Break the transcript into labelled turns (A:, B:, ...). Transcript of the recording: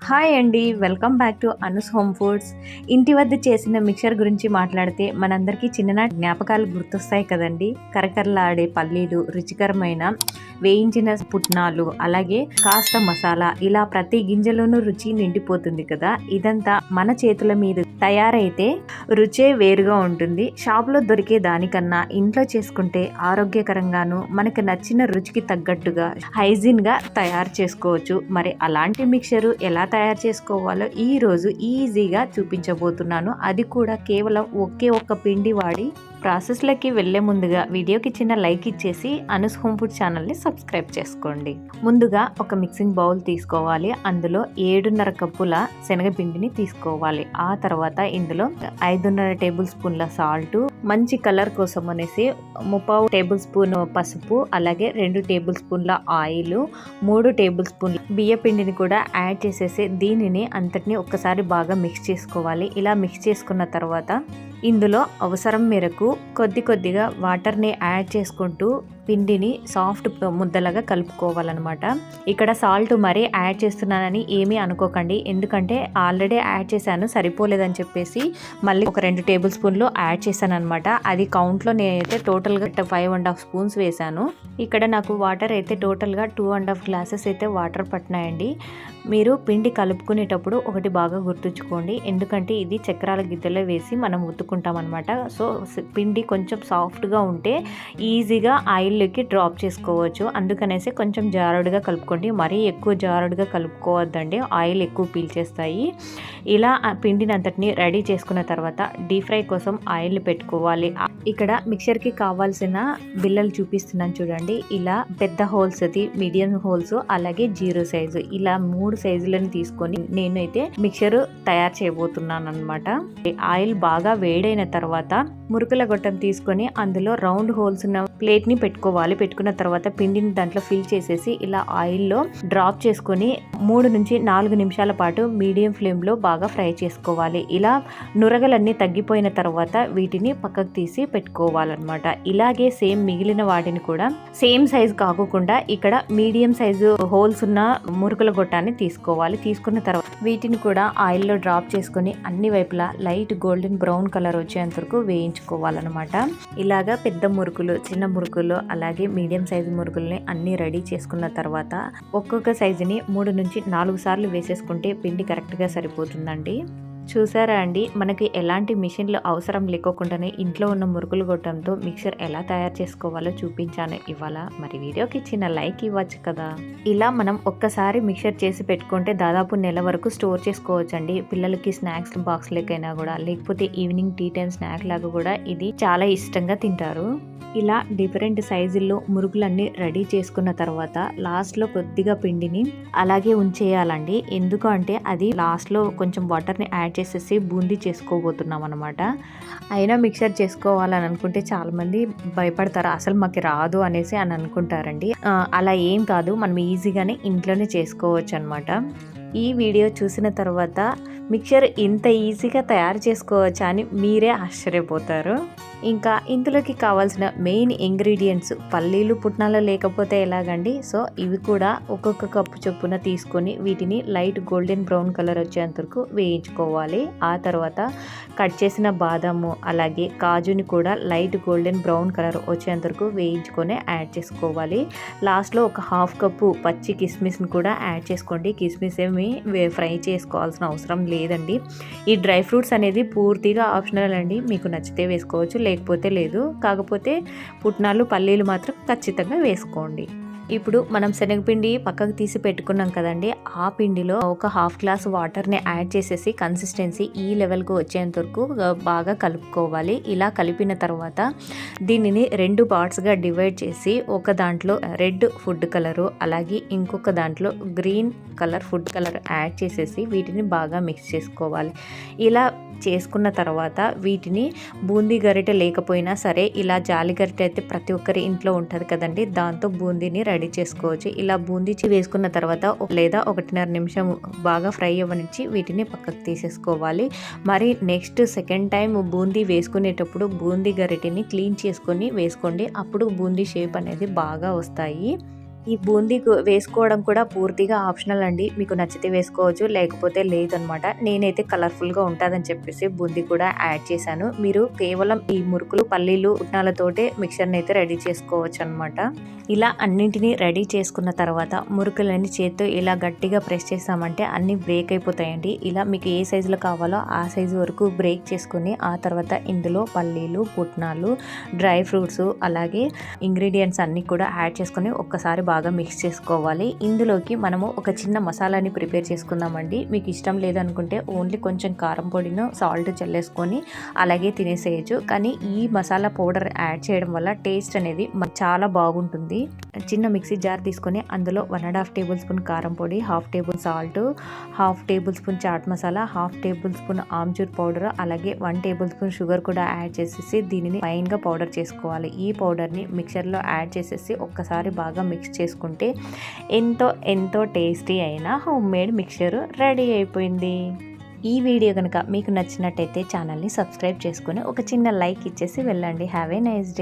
A: Hi అండి. Welcome back to Anu's home foods. ఇంటి వద్ద చేసిన మిక్చర్ గురించి మాట్లాడితే మనందరికీ చిన్ననాటి జ్ఞాపకాలు గుర్తొస్తాయి కదండి. కరకరలాడే పల్లీలు, రుచికరమైన వేయించిన పుట్నాలు, అలాగే కాస్త మసాలా, ఇలా ప్రతి గింజలోనూ రుచి నిండిపోతుంది కదా. ఇదంతా మన చేతుల మీద తయారైతే రుచే వేరుగా ఉంటుంది. షాప్లో దొరికే దానికన్నా ఇంట్లో చేసుకుంటే ఆరోగ్యకరంగాను మనకు నచ్చిన రుచికి తగ్గట్టుగా హైజీన్గా తయారు చేసుకోవచ్చు. మరి అలాంటి మిక్చరు ఎలా తయారు చేసుకోవాలో ఈరోజు ఈజీగా చూపించబోతున్నాను. అది కూడా కేవలం ఒకే ఒక్క పిండి వాడి. ప్రాసెస్లోకి వెళ్ళే ముందుగా వీడియోకి చిన్న లైక్ ఇచ్చేసి అనూస్ హోమ్ ఫుడ్ ఛానల్ని సబ్స్క్రైబ్ చేసుకోండి. ముందుగా ఒక మిక్సింగ్ బౌల్ తీసుకోవాలి. అందులో 7.5 కప్పుల శనగపిండిని తీసుకోవాలి. ఆ తర్వాత ఇందులో 5.5 టేబుల్ స్పూన్ల సాల్ట్, మంచి కలర్ కోసం అనేసి 3 టేబుల్ స్పూన్ పసుపు, అలాగే 2 టేబుల్ స్పూన్ల ఆయిల్, 3 టేబుల్ స్పూన్ల బియ్య పిండిని కూడా యాడ్ చేసేసి దీనిని అంతటిని ఒక్కసారి బాగా మిక్స్ చేసుకోవాలి. ఇలా మిక్స్ చేసుకున్న తర్వాత ఇందులో అవసరం మేరకు కొద్దిగా వాటర్ని యాడ్ చేసుకుంటూ పిండిని సాఫ్ట్ ముద్దలాగా కలుపుకోవాలన్నమాట. ఇక్కడ సాల్ట్ మరీ యాడ్ చేస్తున్నానని ఏమీ అనుకోకండి, ఎందుకంటే ఆల్రెడీ యాడ్ చేశాను, సరిపోలేదని చెప్పేసి మళ్ళీ ఒక 2 టేబుల్ స్పూన్లు యాడ్ చేశాను అనమాట. అది కౌంట్లో నేనైతే టోటల్గా 5.5 స్పూన్స్ వేశాను. ఇక్కడ నాకు వాటర్ అయితే టోటల్గా 2.5 గ్లాసెస్ అయితే వాటర్ పట్టినాయండి. మీరు పిండి కలుపుకునేటప్పుడు ఒకటి బాగా గుర్తుంచుకోండి, ఎందుకంటే ఇది చక్రాల గిద్దెలో వేసి మనం ఉత్తుకుంటాం అనమాట. సో పిండి కొంచెం సాఫ్ట్గా ఉంటే ఈజీగా ఆయిల్లోకి డ్రాప్ చేసుకోవచ్చు. అందుకనేసి కొంచెం జారుడుగా కలుపుకోండి, మరీ ఎక్కువ జారుడుగా కలుపుకోవద్దండి, ఆయిల్ ఎక్కువ పీల్చేస్తాయి. ఇలా ఆ పిండిని అంతటిని రెడీ చేసుకున్న తర్వాత డీప్ ఫ్రై కోసం ఆయిల్ పెట్టుకోవాలి. ఇక్కడ మిక్చర్కి కావాల్సిన బిల్లలు చూపిస్తున్నాను చూడండి. ఇలా పెద్ద హోల్స్, మీడియం హోల్స్, అలాగే 0 సైజు, ఇలా 3 సైజులను తీసుకొని నేనైతే మిక్చర్ తయారు చేయబోతున్నాను అనమాట. ఆయిల్ బాగా వేడైన తర్వాత మురుకుల గొట్టం తీసుకొని అందులో రౌండ్ హోల్స్ ఉన్న ప్లేట్ ని పెట్టుకోవాలి. పెట్టుకున్న తర్వాత పిండిని దాంట్లో ఫిల్ చేసేసి ఇలా ఆయిల్లో డ్రాప్ చేసుకొని 3 నుంచి 4 నిమిషాల పాటు మీడియం ఫ్లేమ్ లో బాగా ఫ్రై చేసుకోవాలి. ఇలా నురగలన్నీ తగ్గిపోయిన తర్వాత వీటిని పక్కకు తీసి పెట్టుకోవాలన్నమాట. ఇలాగే సేమ్ మిగిలిన వాటిని కూడా సేమ్ సైజ్ కాకుండా ఇక్కడ మీడియం సైజు హోల్స్ ఉన్న మురుకుల గొట్టాన్ని తీసుకోవాలి. తీసుకున్న తర్వాత వీటిని కూడా ఆయిల్లో డ్రాప్ చేసుకొని అన్ని వైపులా లైట్ గోల్డెన్ బ్రౌన్ కలర్ వచ్చేంత వరకు వేయించుకోవాలన్నమాట. ఇలాగా పెద్ద మురుకులు, చిన్న మురుకులు, అలాగే మీడియం సైజు మురుకుల్ని అన్ని రెడీ చేసుకున్న తర్వాత ఒక్కొక్క సైజుని 3 నుంచి 4 సార్లు వేసేసుకుంటే పిండి కరెక్ట్గా సరిపోతుందండి. చూసారా అండి, మనకి ఎలాంటి మిషన్లు అవసరం లేకోకుండానే ఇంట్లో ఉన్న మురుకులు గొట్టంతో మిక్చర్ ఎలా తయారు చేసుకోవాలో చూపించాను ఇవాళ. మరి వీడియోకి చిన్న లైక్ ఇవ్వచ్చు కదా. ఇలా మనం ఒక్కసారి మిక్చర్ చేసి పెట్టుకుంటే దాదాపు నెల వరకు స్టోర్ చేసుకోవచ్చండి. పిల్లలకి స్నాక్స్ బాక్స్ లెక్కైనా కూడా, లేకపోతే ఈవినింగ్ టీ టైం స్నాక్ లాగా కూడా ఇది చాలా ఇష్టంగా తింటారు. ఇలా డిఫరెంట్ సైజుల్లో మురుకులన్నీ రెడీ చేసుకున్న తర్వాత లాస్ట్లో కొద్దిగా పిండిని అలాగే ఉంచేయాలండి. ఎందుకు అంటే అది లాస్ట్లో కొంచెం వాటర్ని యాడ్ చేసేసి బూందీ చేసుకోబోతున్నాం అనమాట. అయినా మిక్చర్ చేసుకోవాలని అనుకుంటే చాలామంది భయపడతారు, అసలు మాకు రాదు అనేసి అని అనుకుంటారండి. అలా ఏం కాదు, మనం ఈజీగానే ఇంట్లోనే చేసుకోవచ్చు అనమాట. ఈ వీడియో చూసిన తర్వాత మిక్చర్ ఇంత ఈజీగా తయారు చేసుకోవచ్చా అని మీరే ఆశ్చర్యపోతారు. ఇంకా ఇందులోకి కావాల్సిన మెయిన్ ఇంగ్రీడియంట్స్ పల్లీలు, పుట్నాలు లేకపోతే ఎలాగండి. సో ఇవి కూడా ఒక్కొక్క కప్పు చొప్పున తీసుకొని వీటిని లైట్ గోల్డెన్ బ్రౌన్ కలర్ వచ్చేంత వరకు వేయించుకోవాలి. ఆ తర్వాత కట్ చేసిన బాదాము, అలాగే కాజుని కూడా లైట్ గోల్డెన్ బ్రౌన్ కలర్ వచ్చేంత వరకు వేయించుకొని యాడ్ చేసుకోవాలి. లాస్ట్లో ఒక 1/2 కప్పు పచ్చి కిస్మిస్ని కూడా యాడ్ చేసుకోండి. కిస్మిస్ ఏమి ఫ్రై చేసుకోవాల్సిన అవసరం లేదండి. ఈ డ్రై ఫ్రూట్స్ అనేది పూర్తిగా ఆప్షనల్ అండి, మీకు నచ్చితే వేసుకోవచ్చు, లేకపోతే లేదు. కాకపోతే పుట్నాలు, పల్లీలు మాత్రం ఖచ్చితంగా వేసుకోండి. ఇప్పుడు మనం శనగపిండి పక్కకు తీసి పెట్టుకున్నాం కదండి, ఆ పిండిలో ఒక 1/2 గ్లాస్ వాటర్ని యాడ్ చేసేసి కన్సిస్టెన్సీ ఈ లెవెల్కు వచ్చేంత వరకు బాగా కలుపుకోవాలి. ఇలా కలిపిన తర్వాత దీనిని 2 పార్ట్స్గా డివైడ్ చేసి ఒక దాంట్లో రెడ్ ఫుడ్ కలరు, అలాగే ఇంకొక దాంట్లో green colour food colour add చేసేసి వీటిని బాగా మిక్స్ చేసుకోవాలి. ఇలా చేసుకున్న తర్వాత వీటిని బూందీ గరిటె లేకపోయినా సరే ఇలా జాలి గరిటె అయితే ప్రతి ఒక్కరి ఇంట్లో ఉంటుంది కదండి, దాంతో బూందీని రెడీ చేసుకోవచ్చు. ఇలా బూందీ వేసుకున్న తర్వాత లేదా 1.5 నిమిషం బాగా ఫ్రై అవ్వనిచ్చి వీటిని పక్కకు తీసేసుకోవాలి. మరి నెక్స్ట్ సెకండ్ టైం బూందీ వేసుకునేటప్పుడు బూందీ గరిటెని క్లీన్ చేసుకొని వేసుకోండి, అప్పుడు బూందీ షేప్ అనేది బాగా వస్తాయి. ఈ బూందీ వేసుకోవడం కూడా పూర్తిగా ఆప్షనల్ అండి. మీకు నచ్చితే వేసుకోవచ్చు, లేకపోతే లేదనమాట. నేనైతే కలర్ఫుల్‌గా ఉంటదని చెప్పేసి బూందీ కూడా యాడ్ చేశాను. మీరు కేవలం ఈ మురుకులు, పల్లీలు, పుట్నాలతోటే మిక్చర్‌ని అయితే రెడీ చేసుకోవచ్చనమాట. ఇలా అన్నింటినీ రెడీ చేసుకున్న తర్వాత మురుకులని చేత్తో ఇలా గట్టిగా ప్రెస్ చేసామంటే అన్నీ బ్రేక్ అయిపోతాయండి. ఇలా మీకు ఏ సైజులో కావాలో ఆ సైజు వరకు బ్రేక్ చేసుకొని ఆ తర్వాత ఇందులో పల్లీలు, పుట్నాలు, డ్రై ఫ్రూట్స్ అలాగే ఇంగ్రీడియంట్స్ అన్నీ కూడా యాడ్ చేసుకొని ఒక్కసారి బాగా మిక్స్ చేసుకోవాలి. ఇందులోకి మనము ఒక చిన్న మసాలాని ప్రిపేర్ చేసుకుందామండి. మీకు ఇష్టం లేదనుకుంటే ఓన్లీ కొంచెం కారం పొడిను, సాల్ట్ చల్లేసుకొని అలాగే తినేసేయచ్చు. కానీ ఈ మసాలా పౌడర్ యాడ్ చేయడం వల్ల టేస్ట్ అనేది చాలా బాగుంటుంది. చిన్న మిక్సీ జార్ తీసుకొని అందులో 1.5 టేబుల్ స్పూన్ కారం పొడి, 1/2 table salt, 1/2 tablespoon chaat masala, 1/2 tablespoon amchur powder అలాగే 1 టేబుల్ స్పూన్ షుగర్ కూడా యాడ్ చేసేసి దీనిని ఫైన్గా పౌడర్ చేసుకోవాలి. ఈ పౌడర్ని మిక్చర్లో యాడ్ చేసేసి ఒక్కసారి బాగా మిక్స్ చేసుకుంటే ఎంతో టేస్టీ అయిన హోమ్ మేడ్ మిక్చర్ రెడీ అయిపోయింది. ఈ వీడియో కనుక మీకు నచ్చినట్టయితే ఛానల్ని సబ్స్క్రైబ్ చేసుకొని ఒక చిన్న లైక్ ఇచ్చేసి వెళ్ళండి. Have a nice day.